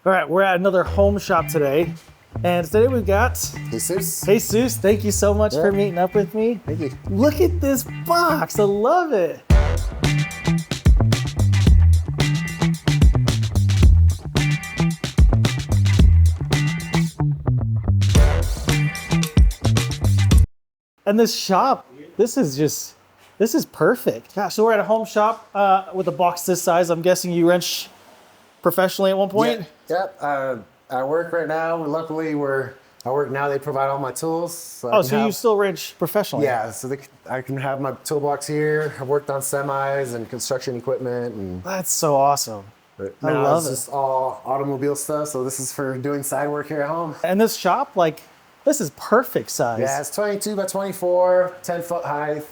All right, we're at another home shop today. And today we've got Jesus. Jesus. Thank you so much for meeting up with me. Thank you. Look at this box. I love it. And this shop, this is perfect. Gosh, so we're at a home shop with a box this size. I'm guessing you wrench professionally at one point? Yep. I work right now. Luckily, I work now. They provide all my tools. So you still wrench professionally? Yeah, so I can have my toolbox here. I've worked on semis and construction equipment. And that's so awesome. I love it. It's just all automobile stuff. So this is for doing side work here at home. And this shop, this is perfect size. Yeah, it's 22 by 24, 10 foot high.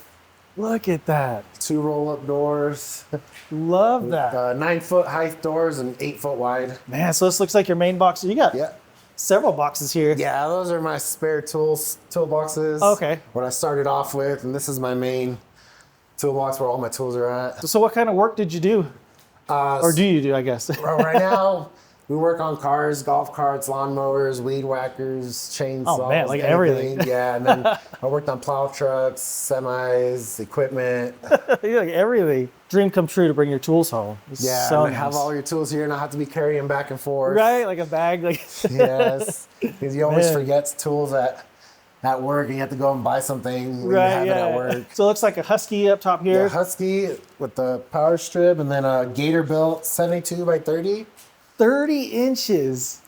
Look at that. 2 roll-up doors. Love that. 9 foot height doors and 8 foot wide. Man, so this looks like your main box. You got several boxes here. Yeah, those are my spare toolboxes. Okay. What I started off with, and this is my main toolbox where all my tools are at. So what kind of work did you do? Or do you do, I guess? Right now, we work on cars, golf carts, lawnmowers, weed whackers, chainsaws. Oh man, like everything. Yeah, and then I worked on plow trucks, semis, equipment. Like everything. Dream come true to bring your tools home. Yeah, so and have all your tools here and not have to be carrying back and forth. Right, like a bag. Yes, because you always forget tools at work and you have to go and buy something when you have it at work. So it looks like a Husky up top here. Yeah, Husky with the power strip, and then a Gator Built 72 by 30. 30 inches.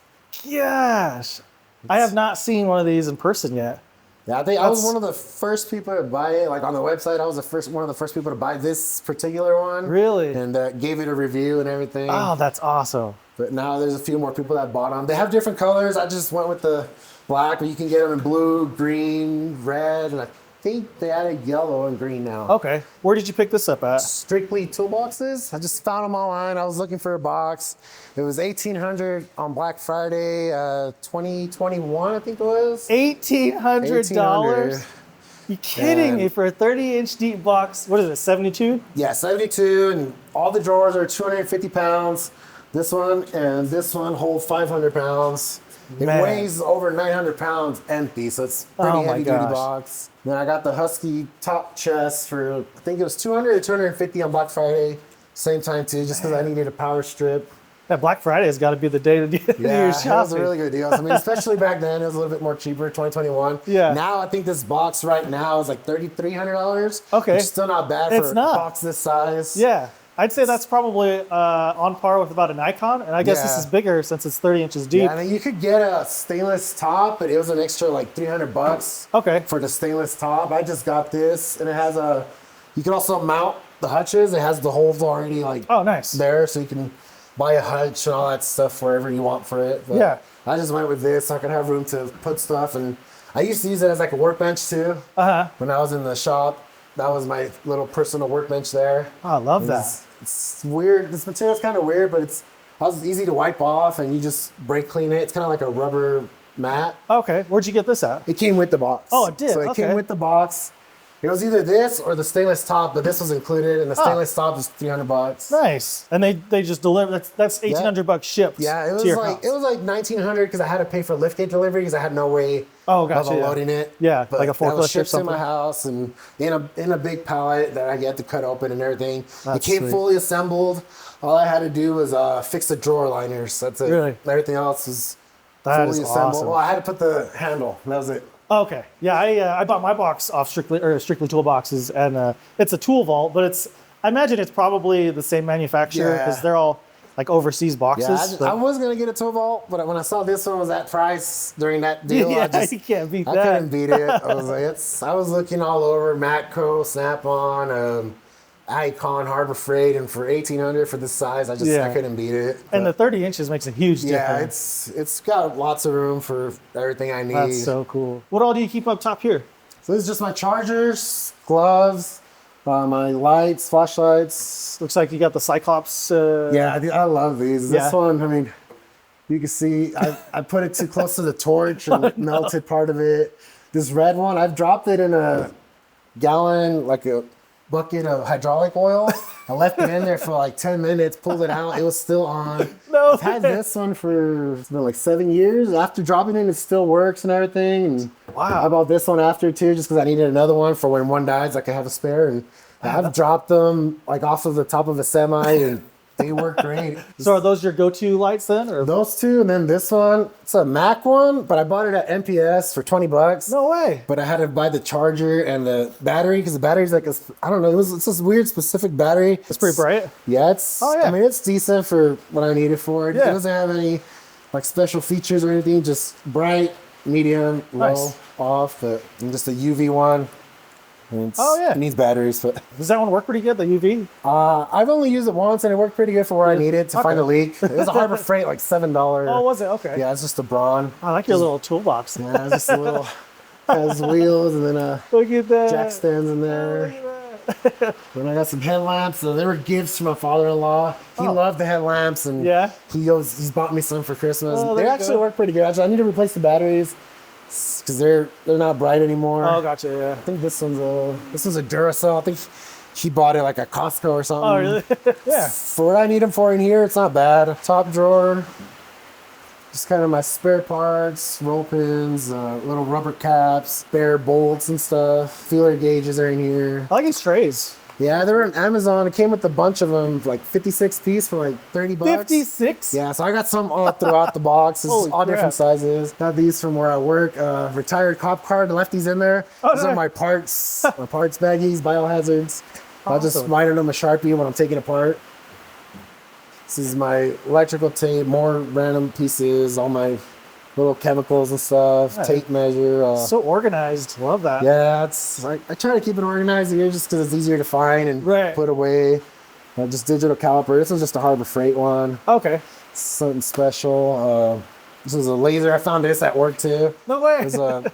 Gosh. I have not seen one of these in person yet. Yeah, I think I was one of the first people to buy it. Like on the website, I was one of the first people to buy this particular one. Really? And gave it a review and everything. Oh, that's awesome. But now there's a few more people that bought them. They have different colors. I just went with the black, but you can get them in blue, green, red, and I think they added yellow and green now. Okay. Where did you pick this up at? Strictly Toolboxes. I just found them online. I was looking for a box. It was $1,800 on Black Friday, 2021, I think it was. $1,800? You kidding me? For a 30-inch deep box, what is it, 72? Yeah, 72, and all the drawers are 250 pounds. This one and this one hold 500 pounds. It weighs over 900 pounds empty, so it's pretty heavy duty box. Then I got the Husky top chest for, I think it was 200 or 250 on Black Friday. Same time too, just because I needed a power strip. Yeah, Black Friday has got to be the day to do your shopping. Yeah, it was a really good deal. I mean, especially back then, it was a little bit more cheaper, 2021. Yeah. Now I think this box right now is like $3,300. Okay. Which is still not bad for a box this size. Yeah. I'd say that's probably on par with about an Icon, and I guess this is bigger since it's 30 inches deep. Yeah, I mean, you could get a stainless top, but it was an extra like $300. Okay. For the stainless top, I just got this, and it has you can also mount the hutches. It has the holes already nice there, so you can buy a hutch and all that stuff wherever you want for it. But yeah. I just went with this so I could have room to put stuff, and I used to use it as like a workbench too. When I was in the shop. That was my little personal workbench there. Oh, I love that. It's weird. This material's kind of weird, but it's easy to wipe off, and you just brake clean it. It's kind of like a rubber mat. Okay. Where'd you get this at? It came with the box. Oh, it did? So it came with the box. It was either this or the stainless top, but this was included, and the stainless top was $300. Nice. And they just deliver. That's $1,800 shipped. Yeah, it was to your like house. it was like $1,900 because I had to pay for liftgate delivery because I had no way of unloading it. Yeah, but like a forklift or shipped something. to my house and in a big pallet that I had to cut open and everything. That's it came sweet. fully assembled. All I had to do was fix the drawer liners. That's it. Really? Everything else was That fully is assembled. awesome. Well, I had to put the handle. That was it. Okay. Yeah, I bought my box off Strictly Toolboxes, and it's a tool vault, but I imagine it's probably the same manufacturer because they're all like overseas boxes. Yeah, I was gonna get a tool vault, but when I saw this one was that price during that deal, you can't beat that. I couldn't beat it. I was like, I was looking all over Matco, Snap-on, Icon, Harbor Freight, and for $1,800 for this size, I couldn't beat it. And the 30 inches makes a huge difference. Yeah, it's got lots of room for everything I need. That's so cool. What all do you keep up top here? So this is just my chargers, gloves, my lights, flashlights. Looks like you got the Cyclops. Yeah, I love these. This one, I mean, you can see I put it too close to the torch and melted part of it. This red one, I've dropped it in a gallon, like a bucket of hydraulic oil. I left it in there for like 10 minutes, pulled it out. It was still on. No. I've had this one for it's been like 7 years. After dropping it, it still works and everything. And Wow. I bought this one after too, just because I needed another one for when one dies, I could have a spare. And I've dropped them like off of the top of a semi, and they work great. So are those your go-to lights then? Or Those two, and then this one. It's a Mac one, but I bought it at MPS for $20. no way. But I had to buy the charger and the battery because the battery's like I don't know. It's this weird specific battery. It's pretty bright. Yeah, it's. Oh, yeah. I mean, it's decent for what I need it for. It Yeah. doesn't have any like special features or anything. Just bright, medium, low, Nice. off. But and just a UV one. And Oh, yeah. It needs batteries, but Does that one work pretty good? The UV? I've only used it once and it worked pretty good for where I needed to find a Okay. leak. It was a Harbor Freight, like $7. Oh, was it? Okay. Yeah, it's just a brawn. I like your little toolbox. Yeah, it's just a little. Has wheels and then Look at that. jack stands in there. Look at that. Then I got some headlamps. So they were gifts from my father-in-law. He loved the headlamps, and Yeah. he's bought me some for Christmas. Oh, They there you actually go. work pretty good. Actually, I need to replace the batteries because they're not bright anymore. Oh, gotcha. Yeah. I think this one's a Duracell. I think he bought it like at Costco or something. Oh, really? Yeah. For what I need them for in here, it's not bad. Top drawer. Just kind of my spare parts, roll pins, little rubber caps, spare bolts and stuff. Feeler gauges are in here. I like these trays. Yeah, they were on Amazon. It came with a bunch of them, like 56 piece for like $30. 56? Yeah, yeah, so I got some all throughout the box. It's Holy all different crap. sizes. Got these from where I work. Retired cop card. I left these in there. Oh, These are nice. my parts baggies, biohazards. I'll just Awesome. write it on a Sharpie when I'm taking apart. This is my electrical tape, more random pieces, all my little chemicals and stuff, Yeah. tape measure. So organized. Love that. Yeah, it's like I try to keep it organized here just because it's easier to find and Right. put away. Just digital caliper. This was just a Harbor Freight one. Okay. Something special. This was a laser. I found this at work too. No way. It's a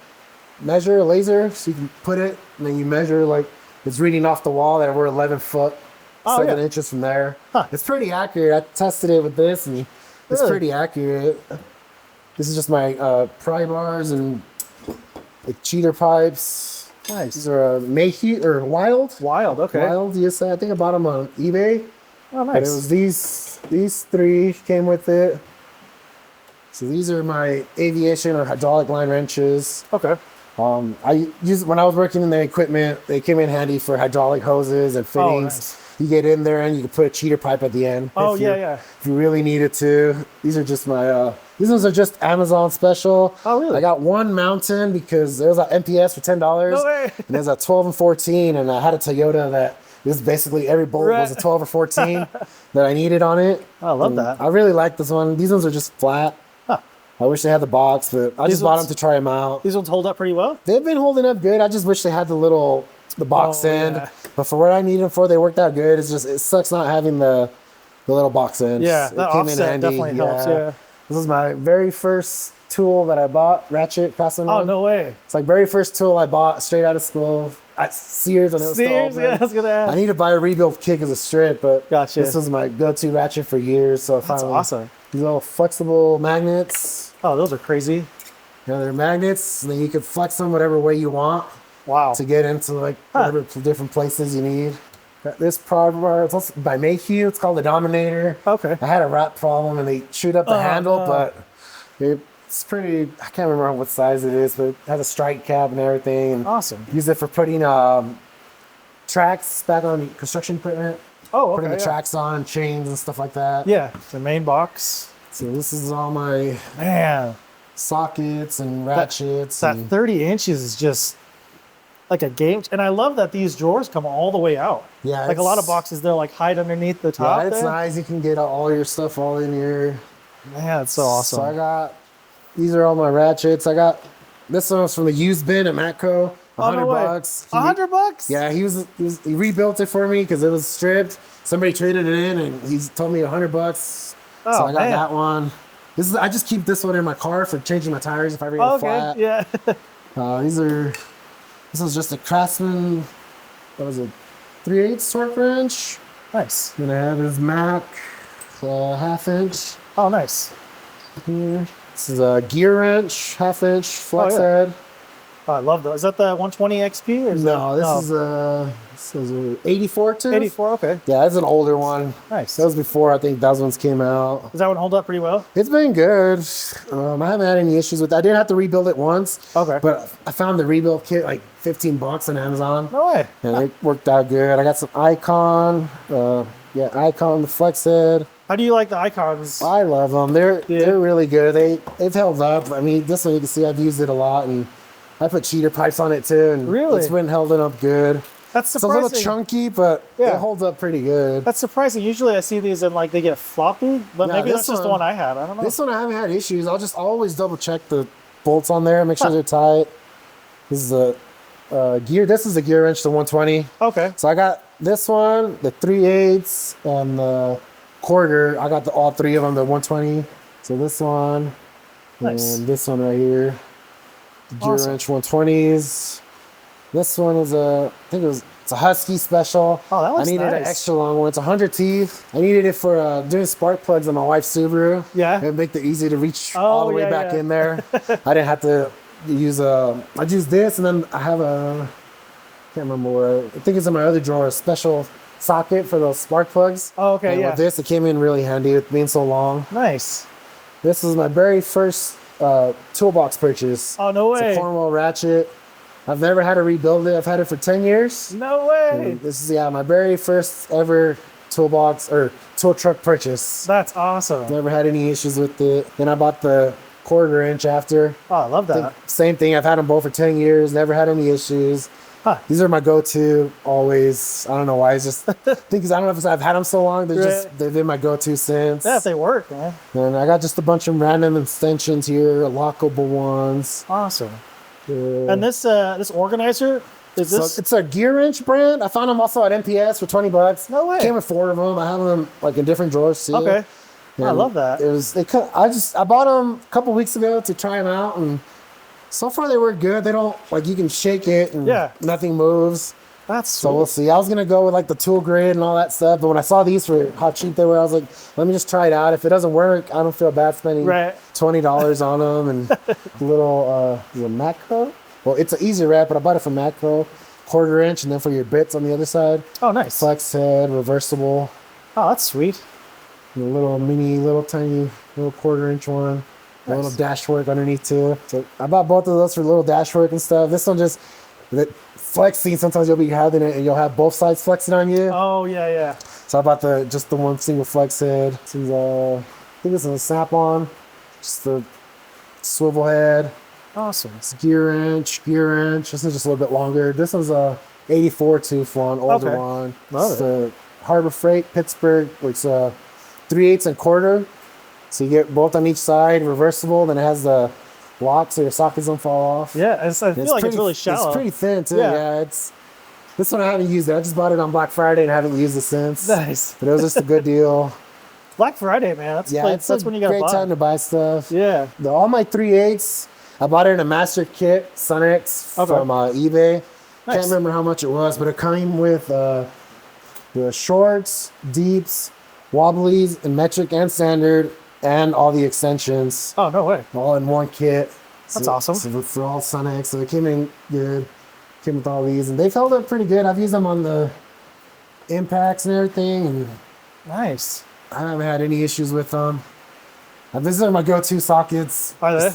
measure, a laser, so you can put it and then you measure like it's reading off the wall that we're 11 foot, Oh, 7 yeah. inches from there. Huh. It's pretty accurate. I tested it with this and it's Really? pretty accurate. This is just my pry bars and like cheater pipes. Nice. These are Mayhew or Wild. Wild. Okay. Wild, yes. I think I bought them on eBay. Oh, But it nice. was these three came with it. So these are my aviation or hydraulic line wrenches. Okay. I used when I was working in the equipment, they came in handy for hydraulic hoses and fittings. nice. You get in there and you can put a cheater pipe at the end. Oh, if yeah, you- yeah. If you really needed to. These are just my these ones are just Amazon special. Oh, really? I got one mountain because there was an MPS for $10. No way. And there's a 12 and 14, and I had a Toyota that this basically every bolt was a Right. 12 or 14 that I needed on it. I love And that. I really like this one. These ones are just flat. Huh. I wish they had the box, but I These just bought ones- them to try them out. These ones hold up pretty well. They've been holding up good. I just wish they had the box Oh, end. yeah. But for what I need them for, they worked out good. It's just it sucks not having the little box end. Yeah, It that came in offset handy. definitely helps. Yeah. This is my very first tool that I bought, Ratchet Craftsman. Oh, no way. It's like very first tool I bought straight out of school at Sears when it was Sears, still yeah, I open. was gonna ask. I need to buy a rebuild kit as a strip, but Gotcha. this was my go-to ratchet for years. So That's finally, awesome. these little flexible magnets. Oh, those are crazy. You know, they're magnets, and then you can flex them whatever way you want Wow. to get into like whatever different places you need. Got this problem it's also by Mayhew. It's called the Dominator. Okay. I had a wrap problem, and they chewed up the handle, oh. but it's pretty. I can't remember what size it is, but it has a strike cap and everything. And Awesome. use it for putting tracks back on construction equipment. Oh, Putting okay. the tracks on and chains and stuff like that. Yeah. The main box. So this is all my Man, sockets and ratchets. that and 30 inches is just like a game. And I love that these drawers come all the way out. Yeah, Like a lot of it's- boxes, they're like hide underneath the top. yeah, it's there. nice. You can get all your stuff all in here. Man, it's so awesome. So I got these are all my ratchets. I got this one was from the used bin at Matco. Oh, no way. $100. $100? Yeah, he rebuilt it for me because it was stripped. Somebody traded it in, and he told me $100. So Oh, I got man. that one. I just keep this one in my car for changing my tires if I ever get Oh, a flat. okay. Yeah. This is just a Craftsman. That was a 3/8 torque wrench. Nice. Then I have his Mac 1/2 inch Oh, nice. here. This is a gear wrench, 1/2 inch flex Oh, yeah. head. Oh, I love those. Is that the 120 XP? Or is No, that, this is a 84 too. 84. Okay, Yeah, it's an older one. nice. That was before I think those ones came out. Does that one hold up pretty well? It's been good. I haven't had any issues with it. I did have to rebuild it once. Okay. But I found the rebuild kit like $15 on Amazon. No way. And it worked out good. I got some Icon. Icon, the flex head. How do you like the icons? I love them. They're really good. They've held up. I mean, this one you can see I've used it a lot, and I put cheater pipes on it too, and Really? it's been holding up good. That's It's a surprising. little chunky, but Yeah. it holds up pretty good. That's surprising. Usually I see these and like they get floppy, but Yeah, maybe this that's just the one- one I have. I don't know. This one I haven't had issues. I'll just always double check the bolts on there, make sure they're tight. This is a gear. This is a gear wrench, the 120. Okay. So I got this one, the 3/8, and the quarter. I got all three of them, the 120. So this one, Nice. and this one right here, the gear Awesome. wrench 120s. This one is it's a Husky special. Oh, that looks I needed an nice. extra long one. It's 100 teeth. I needed it for doing spark plugs on my wife's Subaru. Yeah. It'd make it easy to reach Oh, all the way yeah, back yeah. in there. I didn't have to use I used this, and then I have can't remember where. I think it's in my other drawer, a special socket for those spark plugs. Oh, okay, And yeah. with this, it came in really handy with being so long. Nice. This is my very first toolbox purchase. Oh, no It's a way. Cornwall Ratchet. I've never had to rebuild it. I've had it for 10 years. No way. And this is my very first ever toolbox or tool truck purchase. That's awesome. Never had any issues with it. Then I bought the 1/4 inch after. Oh, I love that. Same thing. I've had them both for 10 years. Never had any issues. Huh. These are my go-to always. I don't know why. It's just because I don't know if it's I've had them so long. They've been my go-to since. Yeah, if they work, man. And I got just a bunch of random extensions here, lockable ones. Awesome. Yeah. And this organizer, is So this? it's a gear wrench brand. I found them also at MPS for $20. No way. Came with 4 of them. I have them like in different drawers too. Okay. I And love that. I bought them a couple weeks ago to try them out, and so far they work good. They don't you can shake it and Yeah. nothing moves. That's So we'll see. I was gonna go with like the tool grid and all that stuff, but when I saw these for how cheap they were, I was like, let me just try it out. If it doesn't work, I don't feel bad spending Right. $20 on them. And little Macro. Well, it's an easy wrap, but I bought it from Macro, 1/4 inch, and then for your bits on the other side, Oh, nice. flex head, reversible. Oh, that's sweet. And a little tiny 1/4 inch one. A little Nice. dash work underneath too. So I bought both of those for little dash work and stuff. This one just the flexing. Sometimes you'll be having it and you'll have both sides flexing on you. Oh, yeah, yeah. So I bought just the one single flex head. This is I think this is a snap-on. Just the swivel head. Awesome. It's gear wrench. This is just a little bit longer. This one's a 84 tooth one, older Okay. one. Love It's the Harbor Freight Pittsburgh. It's 3/8 and 1/4. So you get both on each side, reversible. Then it has the lock so your sockets don't fall off. Yeah, I feel like it's really shallow. It's pretty thin too. Yeah. Yeah, this one I haven't used it. I just bought it on Black Friday and haven't used it since. Nice. But it was just a good deal. Black Friday, man. That's Yeah, it's that's a when you gotta great buy. time to buy stuff. Yeah. All my 3/8s, I bought it in a master kit, Sunex, Okay. from eBay. Nice. Can't remember how much it was, but it came with the shorts, deeps, wobblies, and metric and standard, and all the extensions, Oh, no way. all in one kit. That's awesome. So for all Sunex, so it came in good. Came with all these, and they've held up pretty good. I've used them on the impacts and everything, and Nice. I haven't had any issues with them. These are my go-to sockets. Are they?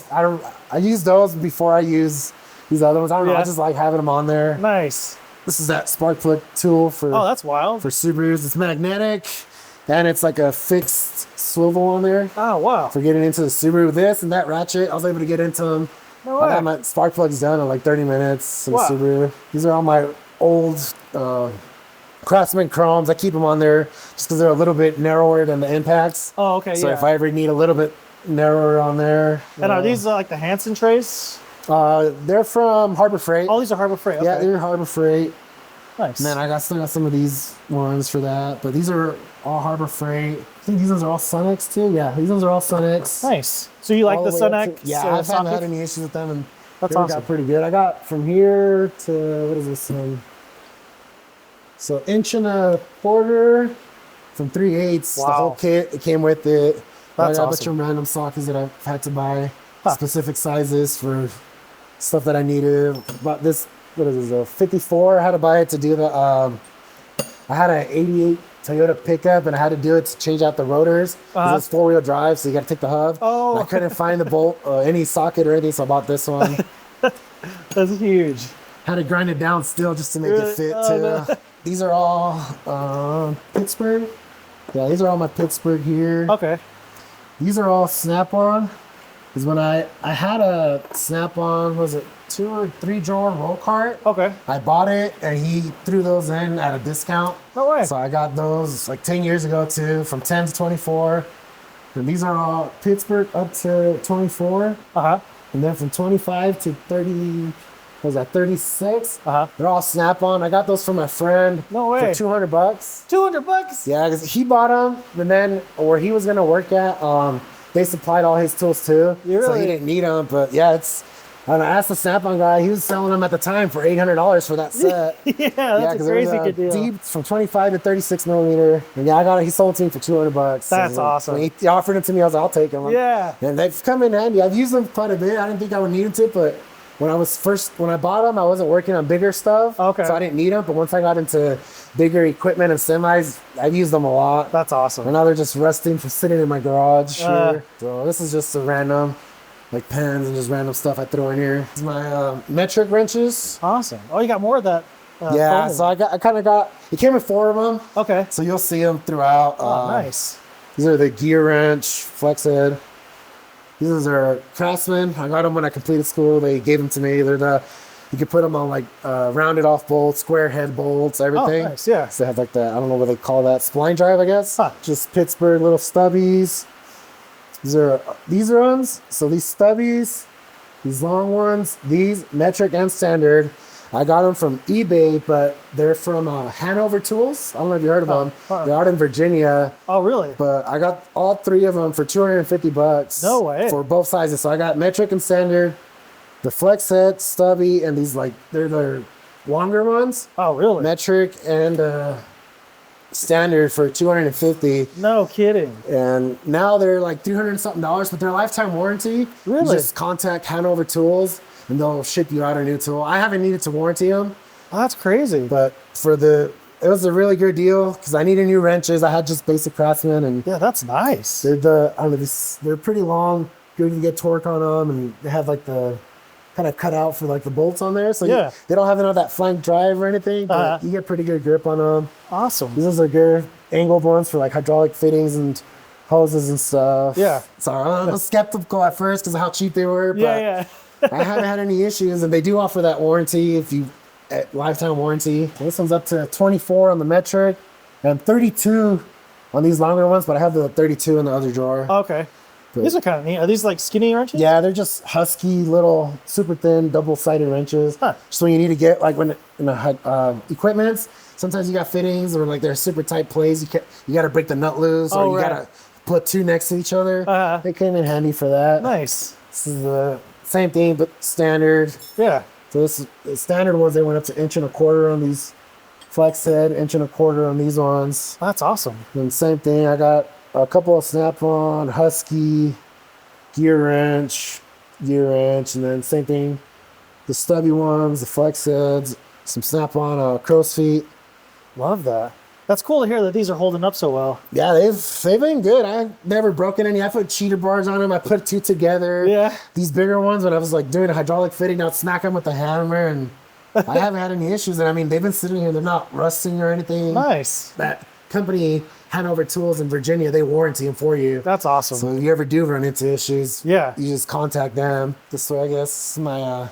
I use those before I use these other ones. I don't know. Yeah. I just like having them on there. Nice. This is that spark plug tool for Oh, that's wild. Subarus. It's magnetic, and it's like a fixed swivel on there Oh, wow. for getting into the Subaru. This and that ratchet, I was able to get into them. No I way. got my spark plugs done in like 30 minutes. In Wow. Subaru. These are all my old Craftsman chromes. I keep them on there just because they're a little bit narrower than the impacts. Oh, okay, So yeah. if I ever need a little bit narrower on there. And are these like the Hansen trays? They're from Harbor Freight. Oh, these are Harbor Freight. Okay. Yeah, they're Harbor Freight. Nice. And then I still got some of these ones for that. But these are all Harbor Freight. I think these ones are all Sunex too. Yeah, these ones are all Sunex. Nice. So you like All the way up Sunex? to- Yeah, I haven't socket? had any issues with them. And That's they awesome. got pretty good. I got from here to, what is this one? So 1.25 inches from 3/8. The Wow. whole kit, it came with it. That's I got a bunch awesome. of random sockets that I've had to buy Huh. specific sizes for stuff that I needed. But this, what is this, a 54? I had to buy it to do the, I had an 88 Toyota pickup and I had to do it to change out the rotors. It's 4-wheel drive, so you got to take the hub. Oh. And I couldn't find the bolt, any socket or anything, so I bought this one. That's huge. Had to grind it down still just to make it fit too. No. These are all Pittsburgh. Yeah, these are all my Pittsburgh here. Okay. These are all Snap-on. Because when I had a Snap-on, was it 2 or 3 drawer roll cart? Okay. I bought it and he threw those in at a discount. No way. So I got those like 10 years ago too, from 10 to 24. And these are all Pittsburgh up to 24. And then from 25 to 30, was that 36? They're all Snap-on. I got those from my friend. No way. For $200. $200? Yeah, because he bought them, and then where he was gonna work at, they supplied all his tools too. So he didn't need them. But yeah, it's. And I asked the Snap-on guy. He was selling them at the time for $800 for that set. Yeah, that's a crazy good deal. Deep from 25 to 36 millimeter. And yeah, I got it. He sold it to me for $200. That's awesome. When he offered it to me, I was like, I'll take them. Yeah. And they've come in handy. I've used them quite a bit. I didn't think I would need them to, but when I bought them, I wasn't working on bigger stuff. Okay. So I didn't need them. But once I got into bigger equipment and semis, I've used them a lot. That's awesome. And now they're just rusting from sitting in my garage here. So this is just a random, like pens and just random stuff I throw in here. This is my metric wrenches. Awesome. Oh, you got more of that. Yeah, so I kind of got, it came with 4 of them. Okay. So you'll see them throughout. Oh, nice. These are the gear wrench, flex head. These are Craftsman. I got them when I completed school. They gave them to me. They're you can put them on like rounded off bolts, square head bolts, everything. Oh, nice, yeah. So they have like the, I don't know what they call that, spline drive, I guess. Just Pittsburgh little stubbies. These are ones. So these stubbies, these long ones, these metric and standard. I got them from eBay, but they're from Hanover Tools. I don't know if you heard of them. They're out in Virginia. Oh, really? But I got all 3 of them for $250. No way. For both sizes. So I got metric and standard, the flex head, stubby, and these like they're longer ones. Oh, really? Metric and standard for $250. No kidding. And now they're like $300 and something, but they're lifetime warranty. Really? You just contact Hanover Tools and they'll ship you out a new tool. I haven't needed to warranty them. Oh, that's crazy. But it was a really good deal because I needed new wrenches. I had just basic Craftsman, and yeah, that's nice. They're pretty long. Good to get torque on them, and they have like the kind of cut out for like the bolts on there. So yeah, they don't have that flank drive or anything, but you get pretty good grip on them. Awesome. These are good angled ones for like hydraulic fittings and hoses and stuff. Yeah. Sorry, I was skeptical at first because of how cheap they were. But yeah. I haven't had any issues, and they do offer that warranty lifetime warranty. This one's up to 24 on the metric and 32 on these longer ones, but I have the 32 in the other drawer. Okay. These are kind of neat. Are these like skinny wrenches? Yeah, they're just husky, little, super thin, double-sided wrenches. So when you need to get, like when in the equipment, sometimes you got fittings or like they're super tight plays. You got to break the nut loose, or you got to put 2 next to each other. They came in handy for that. Nice. This is the same thing, but standard. Yeah. So this is the standard ones. They went up to 1.25 on these flex head, 1.25 on these ones. That's awesome. And same thing. I got a couple of Snap-on, Husky, gear wrench, and then same thing. The stubby ones, the flex heads, some Snap-on crow's feet. Love that. That's cool to hear that these are holding up so well. Yeah, they've been good. I've never broken any. I put cheater bars on them. I put 2 together. Yeah. These bigger ones, when I was like doing a hydraulic fitting, I'd smack them with a hammer, and I haven't had any issues. And I mean, they've been sitting here. They're not rusting or anything. Nice. That company, Hanover Tools in Virginia, they warranty them for you. That's awesome. So if you ever do run into issues, yeah, you just contact them. This way, I guess, this is my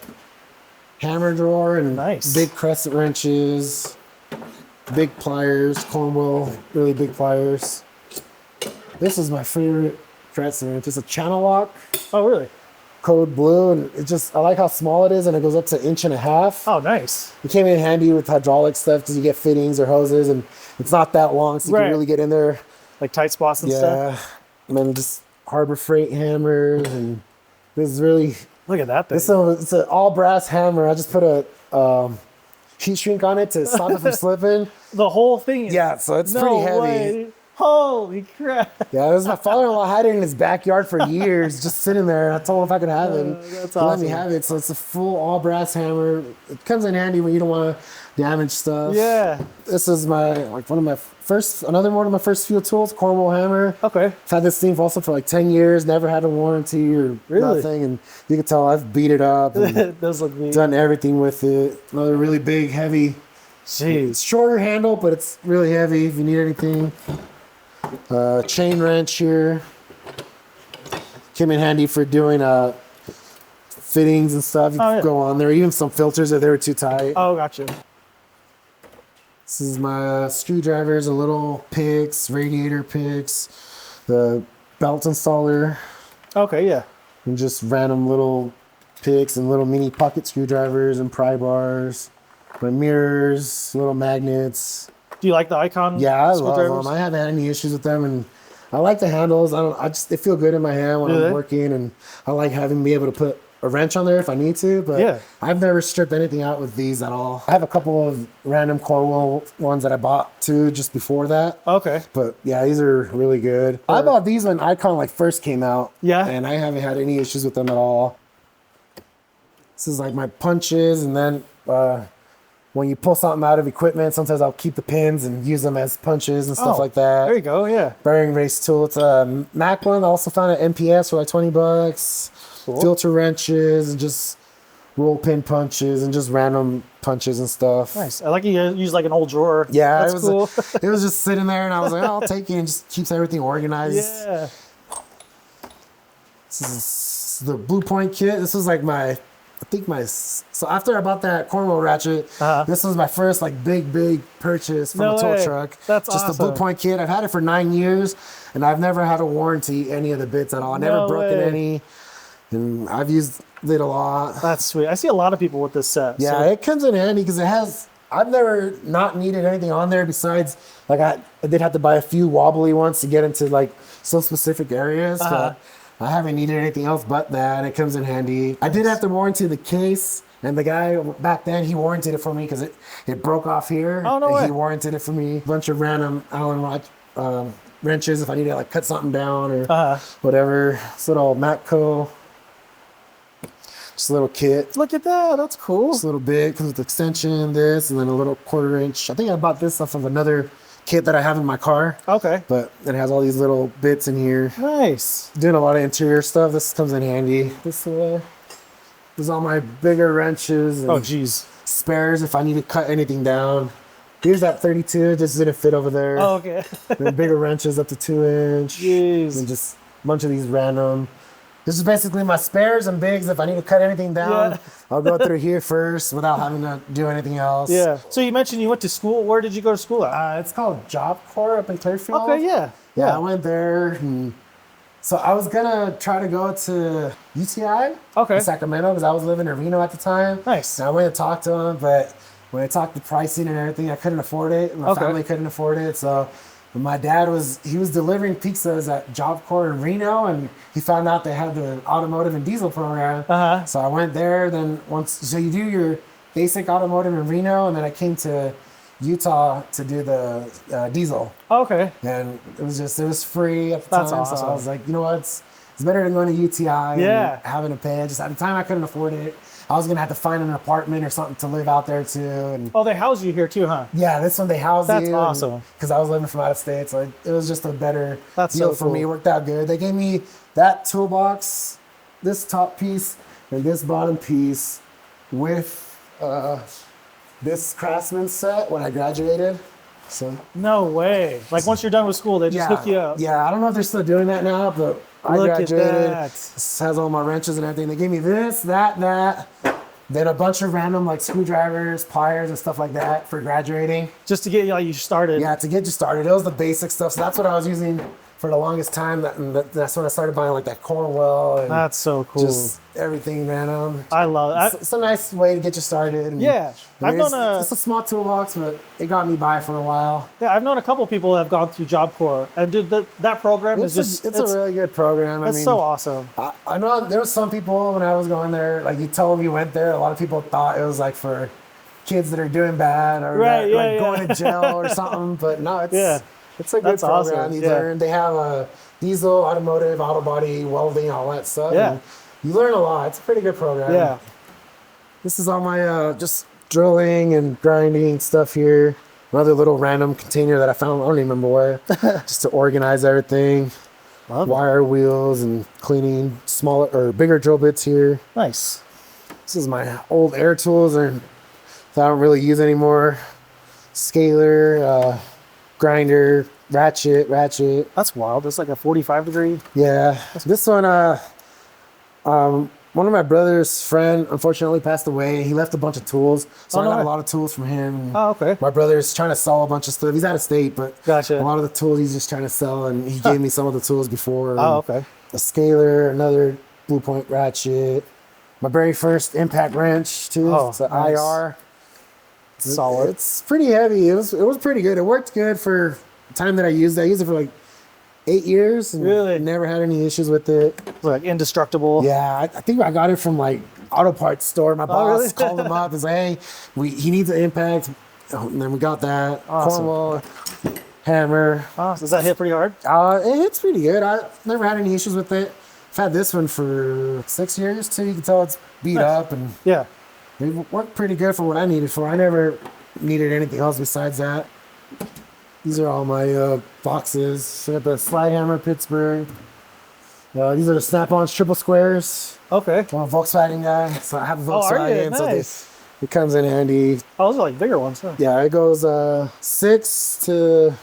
hammer drawer and big crescent wrenches. Big pliers, Cornwell, really big pliers. This is my favorite crescent wrench. It's a channel lock. Oh, really? Code blue, and I like how small it is, and it goes up to 1.5 inches. Oh, nice. It came in handy with hydraulic stuff because you get fittings or hoses, and it's not that long, so you can really get in there. Like tight spots and stuff? Yeah. And then just Harbor Freight hammers, and this is really... Look at that thing. It's an all brass hammer. I just put a heat shrink on it to stop it from slipping. The whole thing? Yeah, so it's pretty heavy. Way. Holy crap. Yeah, it was my father-in-law had it in his backyard for years, just sitting there. I told him if I could have it. That's He let awesome. me have it. So it's a full all brass hammer. It comes in handy when you don't want to damage stuff. Yeah. This is another one of my first few tools, Cornwall hammer. Okay. I've had this thing also for like 10 years, never had a warranty or Really? nothing. And you can tell I've beat it up and It does look neat. done everything with it. Another really big, heavy, Jeez. it's shorter handle, but it's really heavy if you need anything. Chain wrench here. Came in handy for doing fittings and stuff. You yeah. go on there. Even some filters if they were too tight. Oh, gotcha. This is my screwdrivers, a little picks, radiator picks, the belt installer, Okay, yeah. and just random little picks and little mini pocket screwdrivers and pry bars. My mirrors, little magnets. Do you like the Icon Yeah, I love screwdrivers? them. I haven't had any issues with them, and I like the handles. They feel good in my hand when Do I'm they? working, and I like having me able to put a wrench on there if I need to. But Yeah. I've never stripped anything out with these at all. I have a couple of random Cornwall ones that I bought too just before that. Okay. But yeah, these are really good. I bought these when Icon like first came out. Yeah. And I haven't had any issues with them at all. This is like my punches, and then when you pull something out of equipment, sometimes I'll keep the pins and use them as punches and stuff like that. There you go, yeah. Bearing race tool. It's a Mac one. I also found an MPS for like $20. Cool. Filter wrenches and just roll pin punches and just random punches and stuff. Nice. I like you use like an old drawer. Yeah, That's cool. it was just sitting there, and I was like, oh, I'll take it, and just keeps everything organized. Yeah. This is the Blue Point kit. This was like so after I bought that Cornwall ratchet, this was my first like big purchase from No a tow way. truck. That's just awesome. the Blue Point kit. I've had it for 9 years, and I've never had a warranty any of the bits at all. I never No broken way. any, and I've used it a lot. That's sweet. I see a lot of people with this set. Yeah, so- it comes in handy because I've never not needed anything on there besides like I did have to buy a few wobbly ones to get into like some specific areas, but I haven't needed anything else but that. It comes in handy. I did have to warranty the case, and the guy back then, he warranted it for me because it broke off here. Oh, no and way. He warranted it for me. A bunch of random Allen wrenches if I need to like cut something down or whatever. This little Matco. Just a little kit. Look at that. That's cool. It's a little bit comes with extension, this, and then a little 1/4 inch. I think I bought this off of another kit that I have in my car, Okay. but it has all these little bits in here. Nice. Doing a lot of interior stuff. This comes in handy. This is all my bigger wrenches and Oh, geez. spares if I need to cut anything down. Here's that 32. Just didn't fit over there. Oh, okay. The bigger wrenches up to 2-inch. Jeez. And just a bunch of these random. This is basically my spares and bigs. If I need to cut anything down, Yeah. I'll go through here first without having to do anything else. Yeah. So you mentioned you went to school. Where did you go to school at? It's called Job Corps up in Clearfield. Okay, yeah. Yeah, I went there. And so I was gonna try to go to UTI Okay. in Sacramento because I was living in Reno at the time. Nice. And I went to talk to him, but when I talked the pricing and everything, I couldn't afford it. My family couldn't afford it. So my dad was delivering pizzas at Job Corps in Reno, and he found out they had the automotive and diesel program. So I went there. Then so you do your basic automotive in Reno, and then I came to Utah to do the diesel. Okay. And it was free at the That's time. awesome. So I was like, you know what? It's better than going to UTI Yeah. and having to pay. Just at the time I couldn't afford it. I was gonna have to find an apartment or something to live out there too. And Oh, they house you here too, huh? yeah, this one they housed That's you. awesome. Because I was living from out of state, so it was just a better That's deal so for me. It cool. worked out good. They gave me that toolbox, this top piece, and this bottom piece with this Craftsman set when I graduated. So No way. Like once you're done with school, they just hook you up. yeah, I don't know if they're still doing that now, but I Look at graduated. that. This has all my wrenches and everything. They gave me this, that. Then a bunch of random like screwdrivers, pliers, and stuff like that for graduating. Just to get you started. Yeah, to get you started. It was the basic stuff. So that's what I was using for the longest time. That's when I started buying like that Cornwell and That's so cool. just everything random. I love it. It's a nice way to get you started. And Yeah. I've known it's a small toolbox, but it got me by for a while. Yeah, I've known a couple people that have gone through Job Corps, and dude, that program is just It's a really good program. it's so awesome. I know there was some people when I was going there, like you tell them you went there, a lot of people thought it was like for kids that are doing bad or Right, that, yeah, like yeah. going to jail or something. But no, it's Yeah. It's a good That's program. awesome. You Yeah. learn. They have a diesel, automotive, auto body, welding, all that stuff. Yeah. And you learn a lot. It's a pretty good program. Yeah. This is all my just drilling and grinding stuff here. Another little random container that I found. I don't even remember where. Just to organize everything. Love it. Wire wheels and cleaning smaller or bigger drill bits here. Nice. This is my old air tools that I don't really use anymore. Scaler, grinder, ratchet. That's wild. It's like a 45-degree. Yeah. This one of my brother's friend unfortunately passed away. He left a bunch of tools. So Oh, I no got way. a lot of tools from him. Oh, okay. My brother's trying to sell a bunch of stuff. He's out of state, but Gotcha. a lot of the tools he's just trying to sell, and he gave me some of the tools before. Oh, okay. A scaler, another Blue Point ratchet. My very first impact wrench too. Oh, it's an nice. IR. Solid. It's pretty heavy. It was pretty good. It worked good for the time that I used it. I used it for like 8 years. And Really? never had any issues with it. It's like indestructible. Yeah, I think I got it from like auto parts store. My boss really? called him up and said, "Hey, he needs an impact." Oh, and then we got that. Awesome. Cornwall, hammer. Oh, does that hit pretty hard? It hits pretty good. I never had any issues with it. I've had this one for 6 years too. You can tell it's beat Nice. up, and Yeah. it worked pretty good for what I needed for. I never needed anything else besides that. These are all my boxes. So I got the slide hammer Pittsburgh. These are the Snap-ons triple squares. Okay. I'm a Volkswagen guy, so I have a Oh, are you? Volkswagen, so Nice. it comes in handy. Oh, those are like bigger ones, huh? Yeah, it goes 6 to,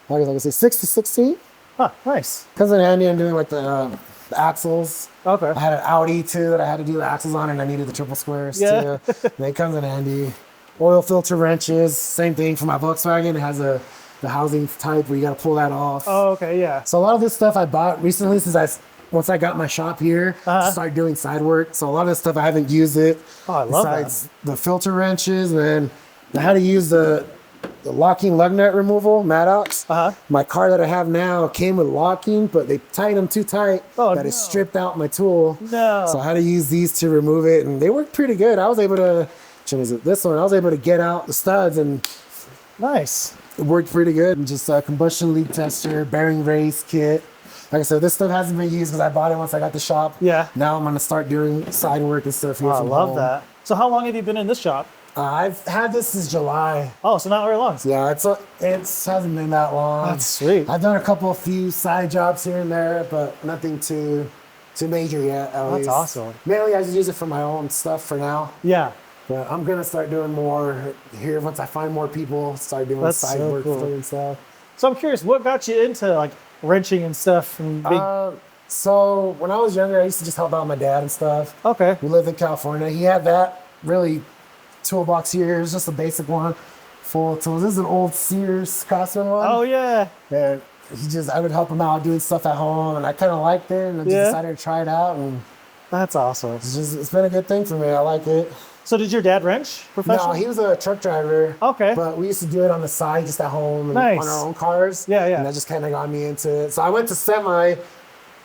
I guess I can say 6 to 16. Huh, nice. Comes in handy. I'm doing like the axles. Okay. I had an Audi too that I had to do the axles on, and I needed the triple squares Yeah. too. And it comes in handy. Oil filter wrenches, same thing for my Volkswagen. It has the housing type where you got to pull that off. Oh, okay, yeah. So a lot of this stuff I bought recently since once I got my shop here, Uh-huh. started doing side work. So a lot of this stuff I haven't used it. Oh, I love Besides the filter wrenches, and then I had to use the locking lug nut removal, Maddox. Uh-huh. My car that I have now came with locking, but they tightened them too tight Oh, that no. it stripped out my tool. No. So I had to use these to remove it, and they worked pretty good. I was able to, which one is it? This one, I was able to get out the studs, and Nice. it worked pretty good. And just a combustion leak tester, bearing race kit. Like I said, this stuff hasn't been used because I bought it once I got the shop. Yeah. Now I'm gonna start doing side work and stuff here Oh, I from love home. that. So how long have you been in this shop? I've had this since July. Oh, so not very long. Yeah, it hasn't been that long. That's sweet. I've done a few side jobs here and there, but nothing too major yet. At That's least. awesome. Mainly, I just use it for my own stuff for now. Yeah. But I'm gonna start doing more here once I find more people. Start doing That's side so work cool. and stuff. So I'm curious, what got you into like wrenching and stuff and big... So when I was younger, I used to just help out my dad and stuff. Okay. We lived in California. He had that really toolbox here. It was just a basic one, full of tools. This is an old Sears Craftsman one. Oh, yeah. And I would help him out doing stuff at home, and I kind of liked it, and I just Yeah. decided to try it out, and That's awesome. it's been a good thing for me. I like it. So did your dad wrench No, professionally? he was a truck driver. Okay. But we used to do it on the side, just at home, and Nice. on our own cars. Yeah, yeah. And that just kind of got me into it. So I went to semi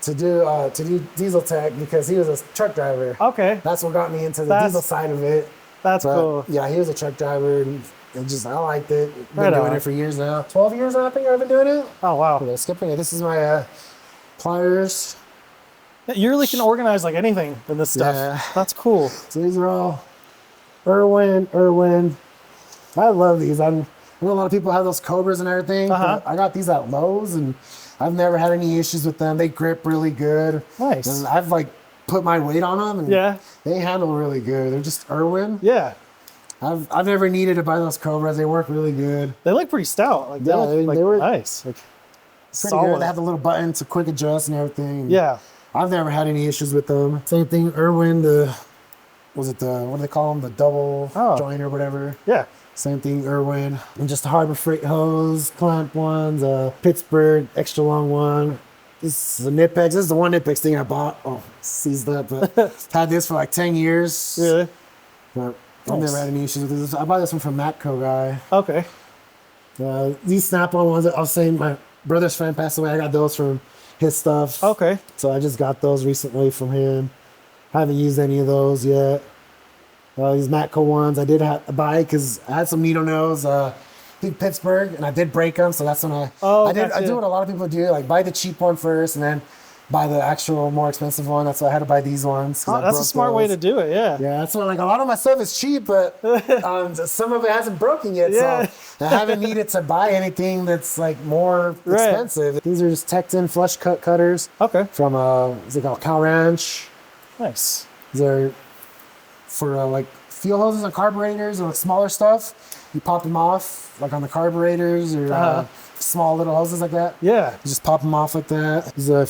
to do diesel tech because he was a truck driver. Okay. That's what got me into the That's- diesel side of it. That's But, cool. yeah, he was a truck driver, and I liked it. Been Right doing on. it for years now. 12 years now, I think I've been doing it. Oh, wow. Okay, skipping it. This is my pliers. You really can organize like anything in this stuff. Yeah. That's cool. So these are all Irwin. I love these. I know a lot of people have those Cobras and everything. Uh-huh. But I got these at Lowe's, and I've never had any issues with them. They grip really good. Nice. And I've put my weight on them, and Yeah. they handle really good. They're just Irwin. Yeah. I've never needed to buy those Cobras. They work really good. They look pretty stout. Like, Yeah, they look they were nice. Like, Pretty solid. good. They have the little button to quick adjust and everything. Yeah. I've never had any issues with them. Same thing, Irwin, what do they call them? The double Oh. joint or whatever. Yeah. Same thing, Irwin. And just Harbor Freight hose, clamp ones, Pittsburgh, extra long one. This is a Nitpex. This is the one Nitpex thing I bought. Oh, seized up, but had this for like 10 years. Really? But I've Nice. never had any issues with this. I bought this one from Matco guy. Okay. These Snap-on ones, I was saying my brother's friend passed away. I got those from his stuff. Okay. So I just got those recently from him. I haven't used any of those yet. These Matco ones I did have to buy because I had some needle nose. big Pittsburgh, and I did break them, so that's when I gotcha. do what a lot of people do, like buy the cheap one first, and then buy the actual more expensive one. That's why I had to buy these ones. Oh, that's a smart way to do it. Yeah. Yeah, that's why like a lot of my stuff is cheap, but some of it hasn't broken yet, Yeah. so I haven't needed to buy anything that's like more expensive. These are just Tecton flush cut cutters. Okay. From what's it called, Cow Ranch. Nice. These are for like fuel hoses and carburetors and like smaller stuff. You pop them off like on the carburetors or small little hoses like that. Yeah. You just pop them off like that. These are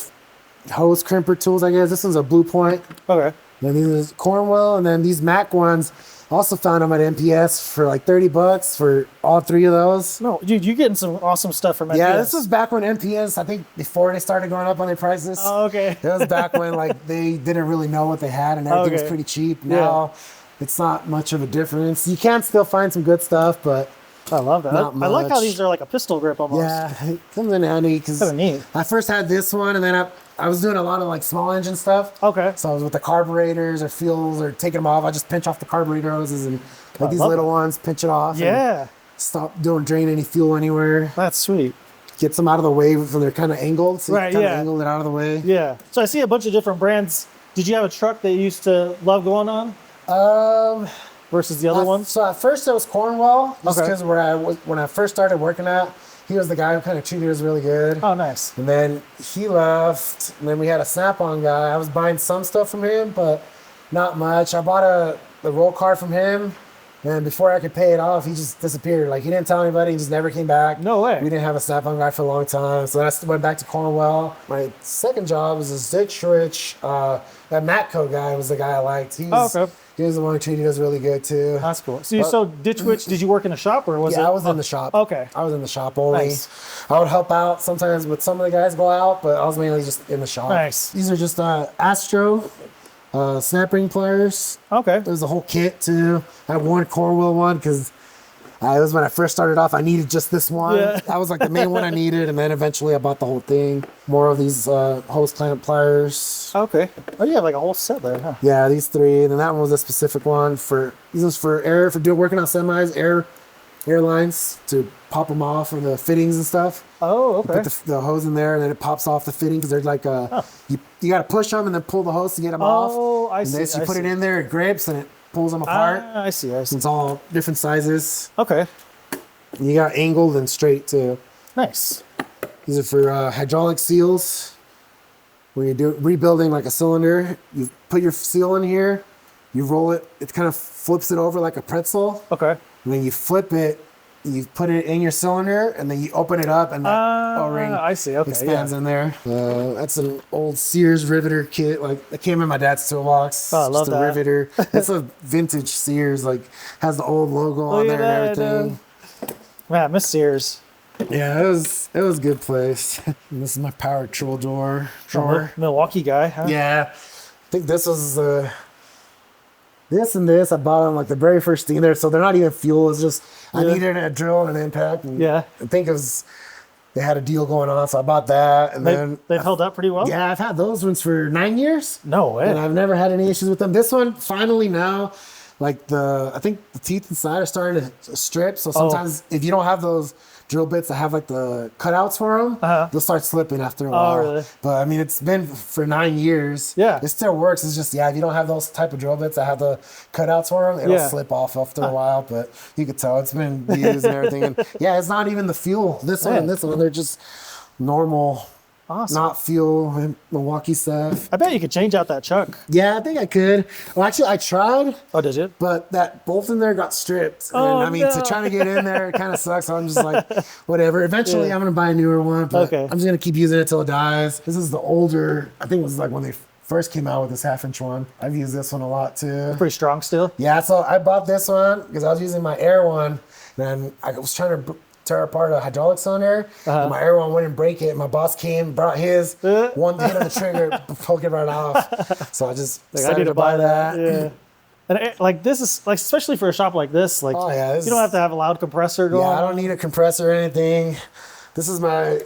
hose crimper tools, I guess. This one's a Blue Point. Okay. Then these are Cornwell, and then these Mac ones. Also found them at MPS for like $30 for all three of those. No, dude, you're getting some awesome stuff from MPS. Yeah, this was back when MPS, I think before they started going up on their prices. Oh, okay. It was back when like they didn't really know what they had and everything was pretty cheap. Now it's not much of a difference. You can still find some good stuff, but I love that. Not I like how much. these are like a pistol grip almost. yeah, it comes in handy because Kinda neat. I first had this one, and then I was doing a lot of like small engine stuff. Okay. So I was with the carburetors or fuels or taking them off. I just pinch off the carburetor hoses and like these love little it. ones, pinch it off. Yeah. And stop doing drain any fuel anywhere. That's sweet. Get them out of the way when they're kind of angled. So Right, you kind of yeah. angle it out of the way. Yeah. So I see a bunch of different brands. Did you have a truck that you used to love going on versus the other ones? So at first it was Cornwell, just Okay. because when I first started working at, he was the guy who kind of treated us really good. Oh, nice. And then he left, and then we had a Snap-on guy. I was buying some stuff from him, but not much. I bought the roll card from him, and before I could pay it off, he just disappeared. Like, he didn't tell anybody, he just never came back. No way. We didn't have a Snap-on guy for a long time, so then I went back to Cornwell. My second job was a Ditch Rich. That Matco guy was the guy I liked. He was, okay. He was the one who treated us really good, too. That's cool. So you so Ditch Witch, did you work in a shop or was it? Yeah, I was in the shop. Okay. I was in the shop only. Nice. I would help out sometimes with some of the guys go out, but I was mainly just in the shop. Nice. These are just Astro snap ring pliers. Okay. There's a whole kit too. I had one Cornwell one because it was when I first started off. I needed just this one. Yeah. That was like the main one I needed, and then eventually I bought the whole thing. More of these hose clamp pliers. Okay. Oh, you have like a whole set there, huh? Yeah, these three, and then that one was a specific one for. These ones for working on semis, airlines to pop them off or the fittings and stuff. Oh, okay. Put the hose in there, and then it pops off the fitting because they're like you got to push them and then pull the hose to get them off. Oh, I And see. then you I put see. it in there, it grips and it pulls them apart. I see. I see. It's all different sizes. Okay. And you got angled and straight too. Nice. These are for hydraulic seals. When you're rebuilding like a cylinder, you put your seal in here, you roll it, it kind of flips it over like a pretzel. Okay. And then you flip it, you put it in your cylinder, and then you open it up, and that O-ring I see. Okay. expands Yeah. in there. That's an old Sears riveter kit. Like it came in my dad's toolbox. Oh, I love just a that. riveter. It's a vintage Sears. Like has the old logo on Look there at and that, everything. Man, Miss Sears. Yeah, it was a good place. And this is my power tool drawer. Milwaukee guy, huh? Yeah, I think this was this and this. I bought them like the very first thing there, so they're not even fuel. It's just I needed a drill and an impact. And Yeah. I think it was they had a deal going on, so I bought that. And then They've held up pretty well? yeah, I've had those ones for 9 years, No way. and I've never had any issues with them. This one finally now, like I think the teeth inside are starting to strip. So sometimes if you don't have those drill bits that have like the cutouts for them, they'll start slipping after a while. Really? But I mean, it's been for 9 years. Yeah. It still works. It's just, if you don't have those type of drill bits that have the cutouts for them, it'll slip off after a while. But you could tell it's been used and everything. And yeah, it's not even the fuel. This one and this one, they're just normal, Awesome. not fuel Milwaukee stuff. I bet you could change out that chuck. Yeah, I think I could. Well, actually, I tried. Oh, did you? But that bolt in there got stripped. Oh, And I mean, no. to try to get in there, it kind of sucks. So I'm just like, whatever. Eventually, I'm going to buy a newer one. But Okay. I'm just going to keep using it till it dies. This is the older, I think it was like when they first came out with this 1/2-inch one. I've used this one a lot too. Pretty strong still. Yeah, so I bought this one because I was using my air one. And I was trying to tear apart a hydraulic cylinder. And my air one wouldn't break it. My boss came, brought his, one hit on the trigger, poke it right off. So I just decided to buy that. Yeah. And like this is like especially for a shop like this, like Oh, yeah, this you don't have to have a loud compressor going. Yeah, I don't need a compressor or anything. This is my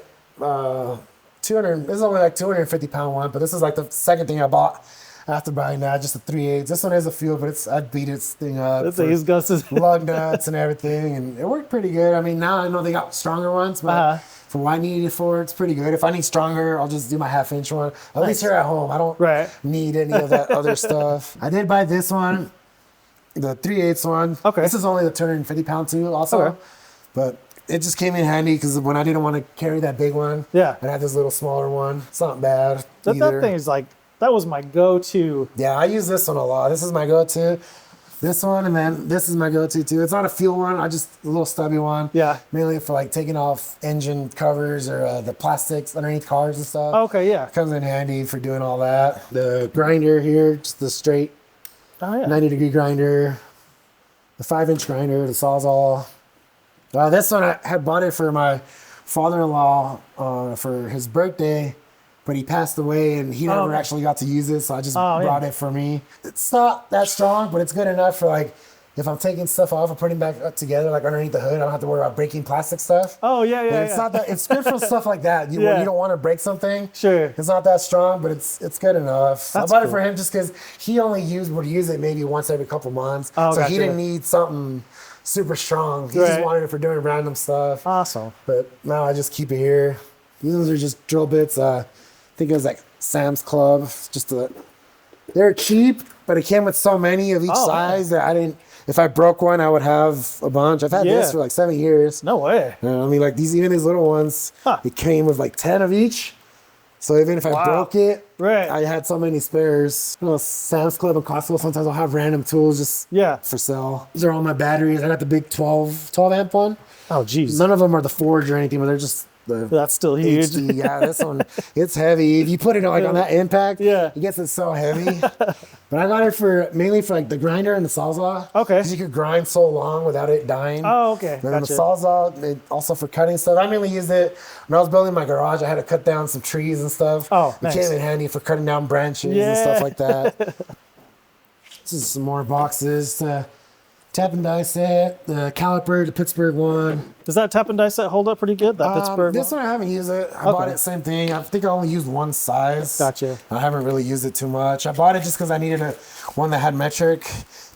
200. This is only like 250-pound one, but this is like the second thing I bought after buying that, just a 3/8. This one has a feel, but I beat this thing up. That's these guts. Lug nuts and everything, and it worked pretty good. I mean, now I know they got stronger ones, but for what I needed it for, it's pretty good. If I need stronger, I'll just do my 1/2-inch one. At least here at home, I don't need any of that other stuff. I did buy this one, the 3/8 one. Okay. This is only the 250-pound tool also, but it just came in handy because when I didn't want to carry that big one, I had this little smaller one. It's not bad that thing is like, that was my go-to. Yeah, I use this one a lot. This is my go-to. This one, and then this is my go-to too. It's not a fuel one. I just a little stubby one. Yeah. Mainly for like taking off engine covers or the plastics underneath cars and stuff. Okay, yeah. Comes in handy for doing all that. The grinder here, just the straight 90-degree grinder. The 5-inch grinder, the Sawzall. This one, I had bought it for my father-in-law for his birthday, but he passed away and he never actually got to use it, so I just brought it for me. It's not that strong, but it's good enough for like, if I'm taking stuff off and putting it back up together, like underneath the hood, I don't have to worry about breaking plastic stuff. Oh, yeah. It's not that, it's good for stuff like that. You don't want to break something. Sure. It's not that strong, but it's good enough. I bought it for him just because he only would use it maybe once every couple months. So he didn't need something super strong. He just wanted it for doing random stuff. Awesome. But now I just keep it here. These are just drill bits. I think it was like Sam's Club. They're cheap, but it came with so many of each size that I didn't. If I broke one, I would have a bunch. I've had this for like 7 years. No way. I mean, like even these little ones, it came with like 10 of each. So even if I broke it, I had so many spares. Sam's Club and Costco, sometimes I'll have random tools just for sale. These are all my batteries. I got the big 12 amp one. Oh, geez. None of them are the Forge or anything, but they're just that's still huge. HD. Yeah, this one, it's heavy. If you put it like on that impact, it gets it so heavy. But I got it mainly for like the grinder and the Sawzall. Okay. Because you could grind so long without it dying. Oh, okay. And then the Sawzall, also for cutting stuff. I mainly used it when I was building my garage. I had to cut down some trees and stuff. Oh, nice. It came in handy for cutting down branches and stuff like that. This is some more boxes. Tap and die set, the caliper, the Pittsburgh one. Does that tap and die set hold up pretty good? That Pittsburgh This one I haven't used it. I bought it, same thing. I think I only used one size. Gotcha. I haven't really used it too much. I bought it just because I needed one that had metric.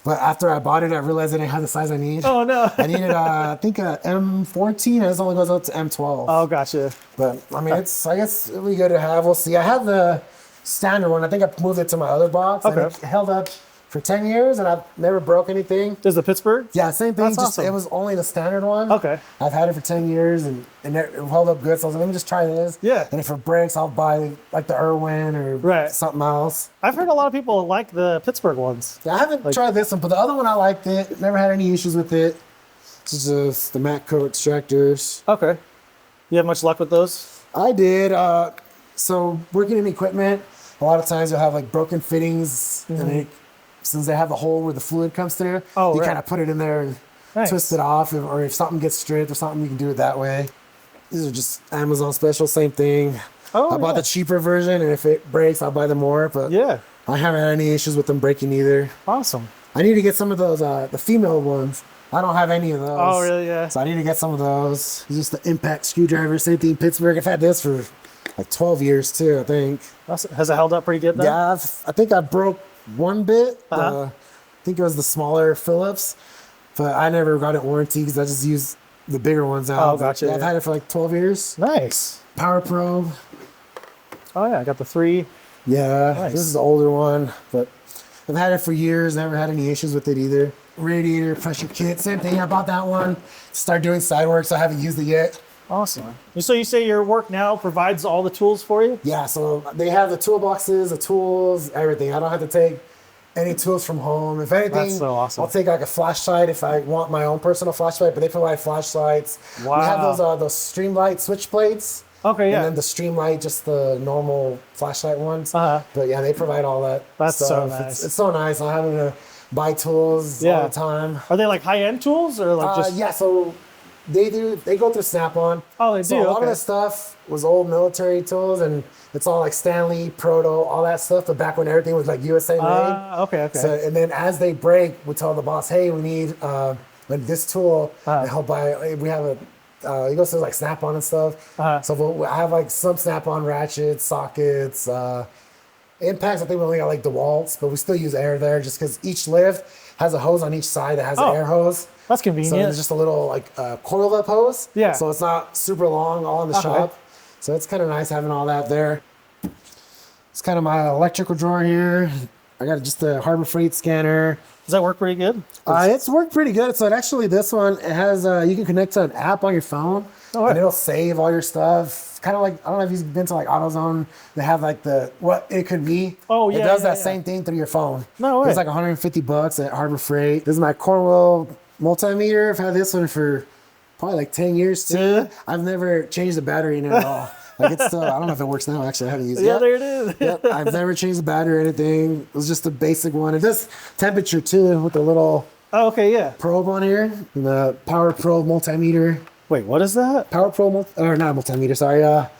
But after I bought it, I realized I didn't have the size I need. Oh, no. I needed, I think, a M14, and this only goes up to M12. Oh, gotcha. But, I mean, I guess it'll be good to have. We'll see. I have the standard one. I think I moved it to my other box. Okay. And it held up for 10 years, and I've never broke anything. Does the Pittsburgh? Yeah, same thing. That's awesome. It was only the standard one. Okay. I've had it for 10 years, and it held up good. So I was like, let me just try this. Yeah. And if it breaks, I'll buy like the Irwin or something else. I've heard a lot of people like the Pittsburgh ones. Yeah, I haven't tried this one, but the other one I liked it. Never had any issues with it. This is just the matte coat extractors. Okay. You have much luck with those? I did. So working in equipment, a lot of times you'll have like broken fittings, and since they have the hole where the fluid comes through, you kind of put it in there and twist it off. Or if something gets stripped or something, you can do it that way. These are just Amazon special, same thing. I bought the cheaper version, and if it breaks, I'll buy the more. But I haven't had any issues with them breaking either. Awesome. I need to get some of those, the female ones. I don't have any of those. Oh, really? Yeah. So I need to get some of those. It's just the impact screwdriver, same thing, Pittsburgh. I've had this for like 12 years too, I think. Has it held up pretty good then? Yeah, I think I broke one bit. I think it was the smaller Phillips, but I never got it warranty because I just used the bigger ones out. Oh, gotcha. I've had it for like 12 years. Nice. Power probe. Oh yeah, I got the 3. Yeah, nice. This is the older one, but I've had it for years. Never had any issues with it either. Radiator pressure kit, same thing. I bought that one. Start doing side work, so I haven't used it yet. Awesome. So you say your work now provides all the tools for you? Yeah, so they have the toolboxes, the tools, everything. I don't have to take any tools from home. If anything, that's so awesome. I'll take like a flashlight if I want my own personal flashlight, but they provide flashlights. Wow. We have those Streamlight switch plates. Okay, yeah. And then the Streamlight, just the normal flashlight ones. But yeah, they provide all that That's stuff. so nice. It's so nice. I'm having to buy tools all the time. Are they like high-end tools or like just... Yeah, so they go through Snap-on. Oh, they do? So a lot of the stuff was old military tools, and it's all like Stanley, Proto, all that stuff, but back when everything was like USA made. Okay. So, and then as they break, we tell the boss, hey, we need like this tool, and he'll buy, we have he goes to like Snap-on and stuff. So I have like some Snap-on ratchets, sockets, Impacts, I think we only got like DeWalt's, but we still use air there just because each lift has a hose on each side that has an air hose. That's convenient. So it's just a little like coiled up hose. Yeah. So it's not super long all in the shop. So it's kind of nice having all that there. It's kind of my electrical drawer here. I got just a Harbor Freight scanner. Does that work pretty good? It's worked pretty good. So it actually, this one, it has, you can connect to an app on your phone and it'll save all your stuff. Kind of like, I don't know if you've been to like AutoZone. They have like what it could be. Oh, yeah. It does that same thing through your phone. No way. It's like $150 at Harbor Freight. This is my Cornwell multimeter. I've had this one for probably like 10 years too. Yeah. I've never changed the battery in it at all. Like it's still, I don't know if it works now. Actually, I haven't used it. Yeah, yet. there it is. Yep, I've never changed the battery or anything. It was just a basic one. It does temperature too with the little probe on here. And the Power Probe multimeter. Wait, what is that? Power Probe, or not a multimeter, sorry. A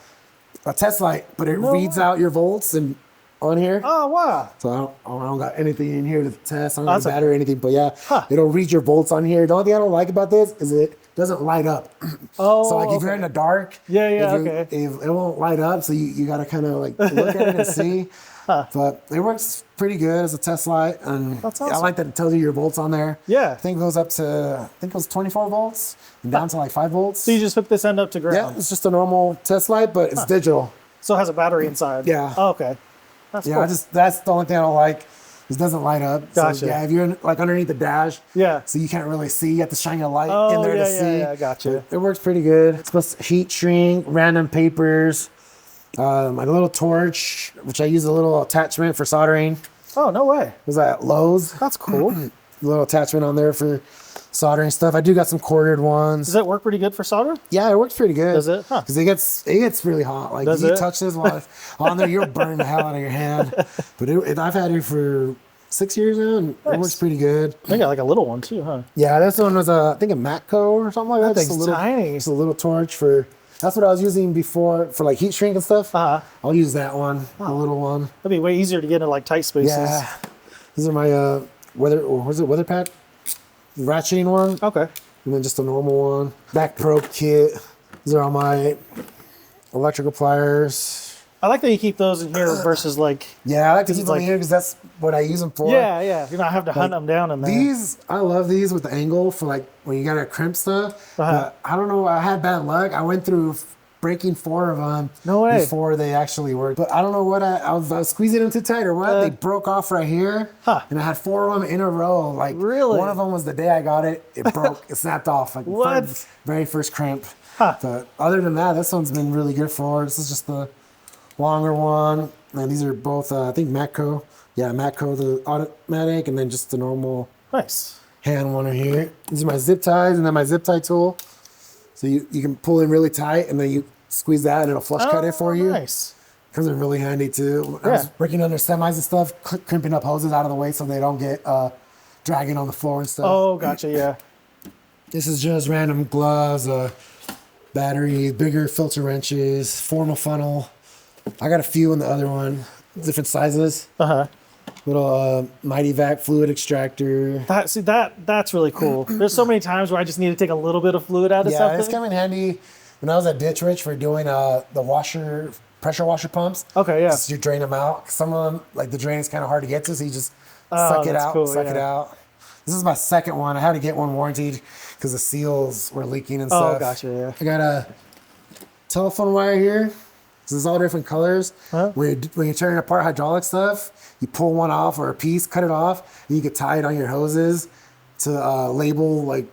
test light, but it reads out your volts and on here. Oh, wow. So I don't got anything in here to test. I don't got a battery or anything, but yeah, it'll read your volts on here. The only thing I don't like about this is it doesn't light up. Oh, so like if you're in the dark, it won't light up. So you got to kind of like look at it and see. But it works pretty good as a test light, and that's awesome. I like that it tells you your volts on there. Yeah, I think it goes up to it was 24 volts and down to like 5 volts. So you just hook this end up to ground. Yeah, it's just a normal test light, but it's digital. So it has a battery inside. Yeah. Oh, okay. That's cool. That's the only thing I don't like. It doesn't light up. Gotcha. So, yeah, if you're like underneath the dash, so you can't really see. You have to shine your light in there to see. Yeah, gotcha. It works pretty good. It's supposed to heat shrink, random papers, my little torch, which I use a little attachment for soldering. Oh, no way. It was at Lowe's. That's cool. A little attachment on there for soldering stuff. I do got some corded ones. Does that work pretty good for solder? Yeah, it works pretty good. Does it? Because it gets really hot. Like if you touch this while it's on there, you'll burn the hell out of your hand. But I've had it for 6 years now, and it works pretty good. I got like a little one too, huh? Yeah, this one was I think a Matco or something like that. That thing's tiny. Just a little torch for. That's what I was using before for like heat shrink and stuff. I'll use that one, a little one. That'd be way easier to get into like tight spaces. Yeah, these are my weather pad ratcheting one. Okay. And then just a normal one. Back probe kit. These are all my electrical pliers. I like that you keep those in here versus like. Yeah, I like to keep them in here because that's what I use them for. Yeah. You're not having to hunt them down in there. I love these with the angle for like when you gotta crimp stuff. But I don't know. I had bad luck. I went through breaking 4 of them before they actually worked. But I don't know what I was squeezing them too tight or what. They broke off right here. And I had 4 of them in a row. Like really? One of them was the day I got it. It broke. It snapped off. Like what? Very first crimp. But other than that, this one's been really good for. This is just the longer one. And these are both, I think Matco. Yeah, Matco, the automatic, and then just the normal hand one right here. These are my zip ties, and then my zip tie tool. So you can pull in really tight, and then you squeeze that, and it'll flush cut it for you. Nice. Comes in really handy too. I was working under semis and stuff, crimping up hoses out of the way so they don't get dragging on the floor and stuff. Oh, gotcha, yeah. This is just random gloves, battery, bigger filter wrenches, formal funnel. I got a few in the other one, different sizes. Little Mighty Vac fluid extractor. That's really cool. There's so many times where I just need to take a little bit of fluid out of something. Yeah, it's come in handy when I was at Ditch Witch for doing the pressure washer pumps. Okay, yeah. Just you drain them out. Some of them, like the drain is kind of hard to get to, so you just suck it out, it out. This is my second one. I had to get one warranted because the seals were leaking and stuff. Oh, gotcha, yeah. I got a telephone wire here. This is all different colors. When you're tearing apart hydraulic stuff, you pull one off or a piece, cut it off, and you can tie it on your hoses to label like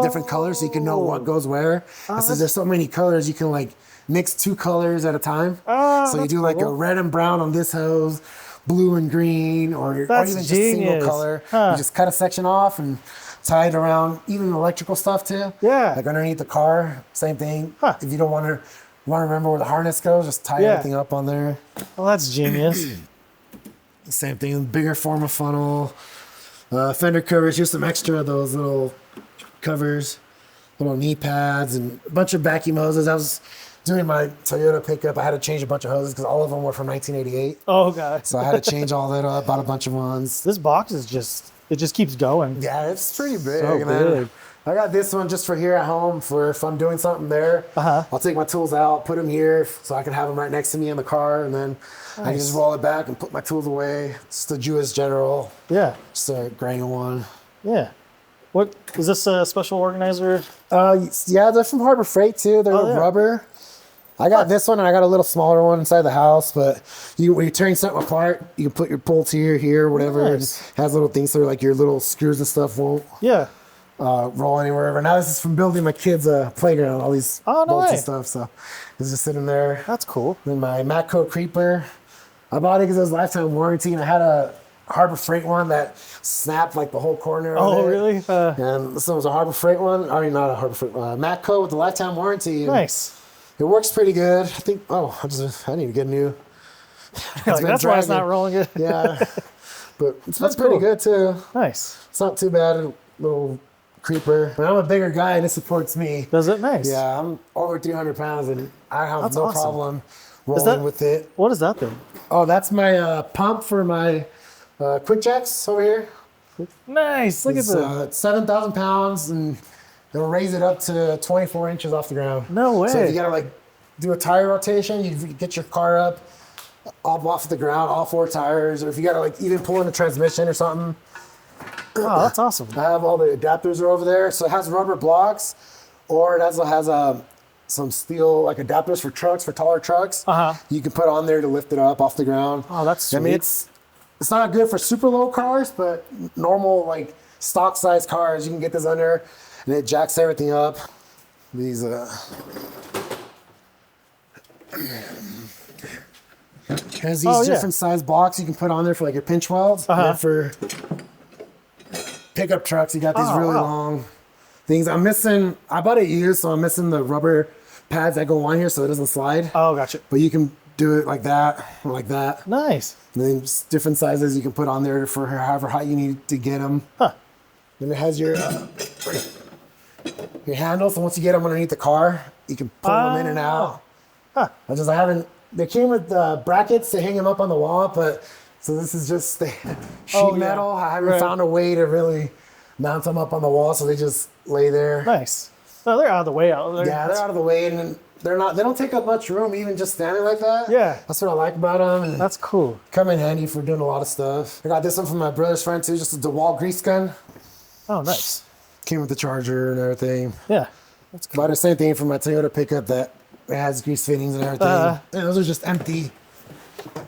different colors so you can know what goes where. So there's so many colors, you can like mix 2 colors at a time. So you do like a red and brown on this hose, blue and green, or even just single color. You just cut a section off and tie it around, even electrical stuff too. Yeah. Like underneath the car, same thing. If you don't want to remember where the harness goes, just tie everything up on there. Well, that's genius. Same thing, bigger form of funnel. Fender covers, here's some extra of those little covers, little knee pads, and a bunch of vacuum hoses. I was doing my Toyota pickup. I had to change a bunch of hoses because all of them were from 1988. Oh, God. So I had to change all that up, bought a bunch of ones. This box is just, it just keeps going. Yeah, it's pretty big. So big. I got this one just for here at home for if I'm doing something there. I'll take my tools out, put them here so I can have them right next to me in the car, and then I can just roll it back and put my tools away. It's the Jewish General. Yeah. Just a grain one. Yeah. What is this a special organizer? Yeah, they're from Harbor Freight too. They're rubber. I got this one and I got a little smaller one inside the house, but when you're tearing something apart, you can put your bolts here, whatever. Nice. It has little things so like your little screws and stuff won't roll anywhere. Now this is from building my kids' playground, all these bolts and stuff. So it's just sitting there. That's cool. Then my Matco Creeper. I bought it because it was lifetime warranty, and I had a Harbor Freight one that snapped like the whole corner. Oh, really? And this one was a Harbor Freight one. I mean, not a Harbor Freight. Matco with the lifetime warranty. Nice. It works pretty good. I think. Oh, I need to get a new. Like, that's why it's not rolling good. Yeah, but it's pretty good too. Nice. It's not too bad. A little creeper. But I'm a bigger guy and it supports me. Does it? Nice. Yeah, I'm over 300 pounds and I have no problem rolling with it. What is that thing? Oh, that's my pump for my quick jacks over here. Nice. Look at that. It's 7,000 pounds and it'll raise it up to 24 inches off the ground. No way. So if you gotta like do a tire rotation, you get your car up off the ground, all 4 tires, or if you gotta like even pull in a transmission or something. Oh, that's awesome. I have all the adapters are over there. So it has rubber blocks, or it also has some steel like adapters for trucks, for taller trucks. You can put on there to lift it up off the ground. Oh, that's sweet. I mean, it's not good for super low cars, but normal like stock size cars, you can get this under. And it jacks everything up. These has these different size blocks you can put on there for like your pinch welds. And for pickup trucks, you got these really long things. I'm missing. I bought it used, so I'm missing the rubber pads that go on here, so it doesn't slide. Oh, gotcha. But you can do it like that, or like that. Nice. And then just different sizes you can put on there for however high you need to get them. Then it has your handle, so once you get them underneath the car, you can pull them in and out. They came with brackets to hang them up on the wall, but so this is just the sheet metal. I haven't found a way to really mount them up on the wall, so they just lay there. Nice. Oh, they're out of the way out there. Yeah, they're out of the way, and they don't take up much room, even just standing like that. Yeah. That's what I like about them. And that's cool. Come in handy for doing a lot of stuff. I got this one from my brother's friend too, just a DeWalt grease gun. Oh, nice. Came with the charger and everything. Yeah, that's cool. But the same thing for my Toyota pickup that has grease fittings and everything. And those are just empty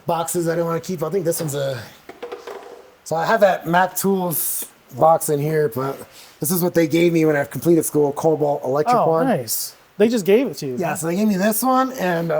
boxes I didn't want to keep. I think this one's so I have that Mac Tools box in here, but this is what they gave me when I completed school, Cobalt electric one. Oh, nice. They just gave it to you. Yeah, so they gave me this one and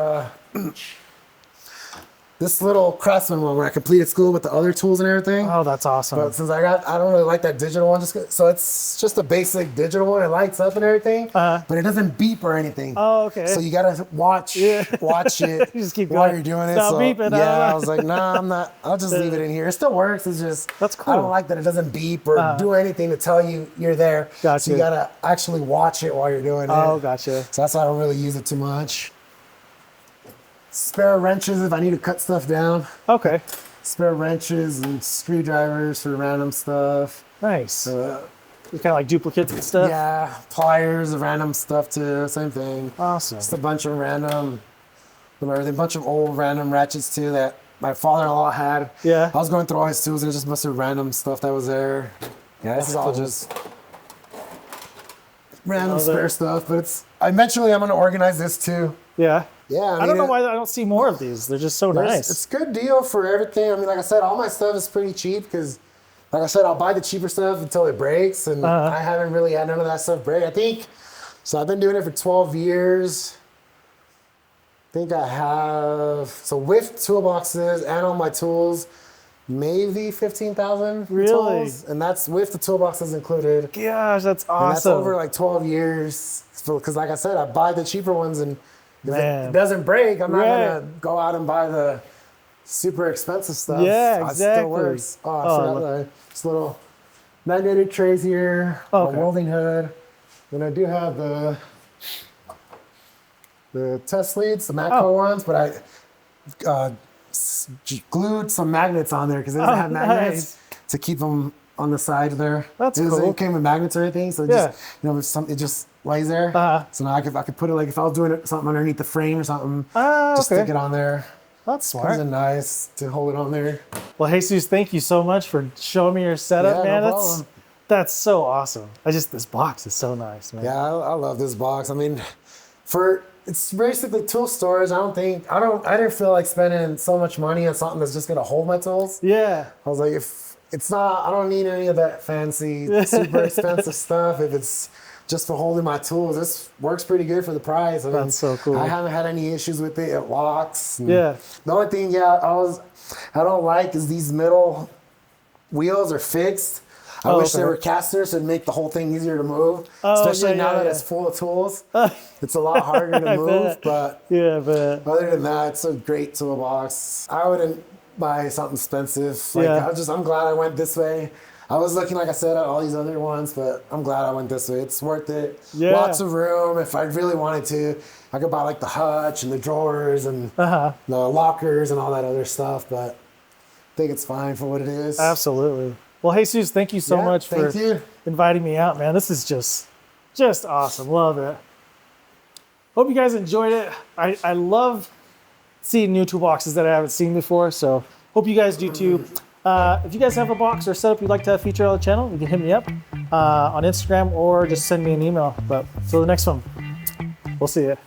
this little Craftsman one when I completed school with the other tools and everything. Oh, that's awesome. But since I don't really like that digital one, so it's just a basic digital one. It lights up and everything, but it doesn't beep or anything. Oh, okay. So you gotta watch it you just keep while going. you're doing it. Stop So beeping. yeah, I was like, nah, I'm not. I'll just leave it in here. It still works. It's just that's cool. I don't like that it doesn't beep or do anything to tell you you're there. Gotcha. So you gotta actually watch it while you're doing it. Oh, gotcha. So that's why I don't really use it too much. Spare wrenches if I need to cut stuff down. Okay. Spare wrenches and screwdrivers for random stuff. Nice. You kind of like duplicates and stuff? Yeah. Pliers, random stuff too. Same thing. Awesome. Just a bunch of random, a bunch of old random ratchets too that my father-in-law had. Yeah. I was going through all his tools and it just must have random stuff that was there. Yeah, this is all just random spare stuff, but eventually I'm going to organize this too. Yeah. Yeah, I don't know why I don't see more of these. They're just so nice. It's a good deal for everything. I mean, like I said, all my stuff is pretty cheap because, like I said, I'll buy the cheaper stuff until it breaks, and I haven't really had none of that stuff break. I think, so I've been doing it for 12 years. I think I have, so with toolboxes and all my tools, maybe 15,000 really? tools, and that's with the toolboxes included. Gosh, that's awesome. And that's over like 12 years. Because like I said, I buy the cheaper ones, and if it doesn't break, I'm not gonna go out and buy the super expensive stuff. Yeah, exactly. It still works. Oh, I forgot that. This little magnetic trays here, a welding hood. Then I do have the test leads, the Matco ones, but I glued some magnets on there because it doesn't have magnets to keep them on the side there. That's cool. It came with magnets or anything, so it just, you know, it just lays there. So now I could put it, like if I was doing something underneath the frame or something, just stick it on there. That's smart. Comes in nice to hold it on there. Well, Jesus, thank you so much for showing me your setup, man. No that's so awesome. This box is so nice, man. Yeah, I love this box. I mean, it's basically tool storage. I didn't feel like spending so much money on something that's just gonna hold my tools. Yeah. I was like, if it's not, I don't need any of that fancy, super expensive stuff. If it's just for holding my tools, this works pretty good for the price. I mean, that's so cool. I haven't had any issues with it. It locks. Yeah. The only thing, I don't like is these middle wheels are fixed. I wish they were casters, so it'd make the whole thing easier to move. Especially now that it's full of tools. It's a lot harder to move, but other than that, it's a great toolbox. I wouldn't buy something expensive. I'm glad I went this way. I was looking, like I said, at all these other ones, but I'm glad I went this way. It's worth it. Yeah. Lots of room. If I really wanted to, I could buy like the hutch and the drawers and the lockers and all that other stuff, but I think it's fine for what it is. Absolutely. Well, Jesus, thank you so much for inviting me out, man. This is just awesome. Love it. Hope you guys enjoyed it. I love seeing new toolboxes that I haven't seen before, so hope you guys do too. If you guys have a box or setup you'd like to feature on the channel, you can hit me up on Instagram or just send me an email. But till the next one, we'll see you.